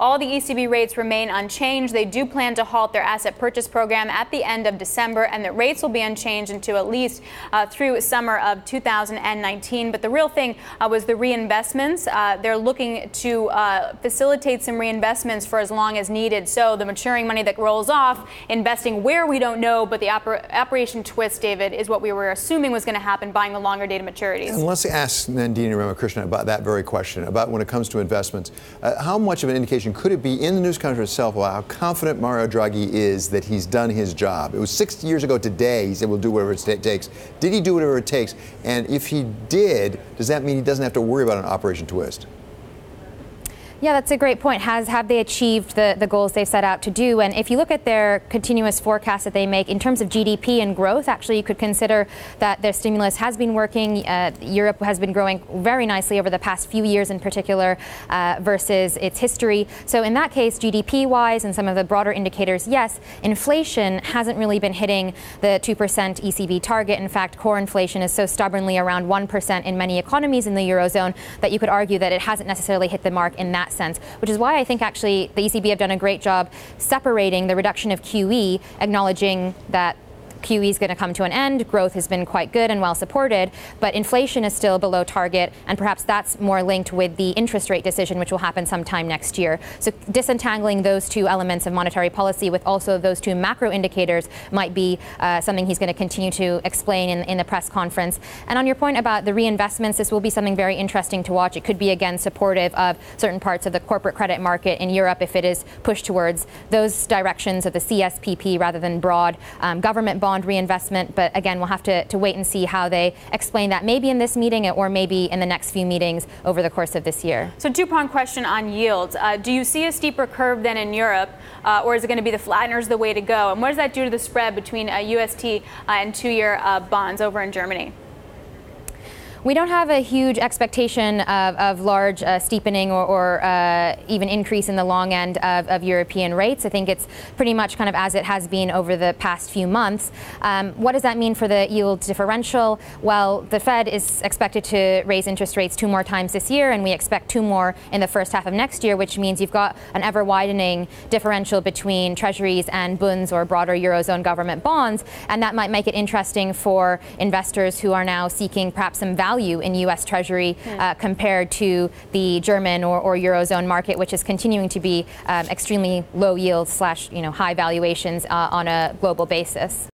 all the ECB rates remain unchanged. They do plan to halt their asset purchase program at the end of December, and the rates will be unchanged until at least through summer of 2019. But the real thing was the reinvestments. They're looking to facilitate some reinvestments for as long as needed. So the maturing money that rolls off, investing where we don't know, but the Operation Twist, David, is what we were assuming was going to happen, buying the longer dated maturities. And let's ask Nandini Ramakrishnan about that very question, about when it comes to investments. How much of an indication could it be in the news conference itself about how confident Mario Draghi is that he's done his job? It was 6 years ago today he said we'll do whatever it takes. Did he do whatever it takes? And if he did, does that mean he doesn't have to worry about an Operation Twist? Yeah, that's a great point. Have they achieved the goals they set out to do? And if you look at their continuous forecast that they make in terms of GDP and growth, actually you could consider that their stimulus has been working. Europe has been growing very nicely over the past few years in particular versus its history. So in that case, GDP-wise and some of the broader indicators, yes, inflation hasn't really been hitting the 2% ECB target. In fact, core inflation is so stubbornly around 1% in many economies in the Eurozone that you could argue that it hasn't necessarily hit the mark in that sense, which is why I think actually the ECB have done a great job separating the reduction of QE, acknowledging that QE is going to come to an end. Growth has been quite good and well supported, but inflation is still below target, and perhaps that's more linked with the interest rate decision, which will happen sometime next year. So disentangling those two elements of monetary policy with also those two macro indicators might be something he's going to continue to explain in the press conference. And on your point about the reinvestments, this will be something very interesting to watch. It could be, again, supportive of certain parts of the corporate credit market in Europe if it is pushed towards those directions of the CSPP rather than broad government bond reinvestment. But again, we'll have to wait and see how they explain that, maybe in this meeting or maybe in the next few meetings over the course of this year. So two-pronged question on yields. Do you see a steeper curve than in Europe, or is it going to be the flatteners the way to go? And what does that do to the spread between UST and two-year bonds over in Germany? We don't have a huge expectation of large steepening or even increase in the long end of European rates. I think it's pretty much kind of as it has been over the past few months. What does that mean for the yield differential? Well, the Fed is expected to raise interest rates 2 more times this year, and we expect 2 more in the first half of next year, which means you've got an ever widening differential between treasuries and bunds or broader Eurozone government bonds, and that might make it interesting for investors who are now seeking perhaps some value in U.S. Treasury compared to the German or Eurozone market, which is continuing to be extremely low yield / high valuations on a global basis.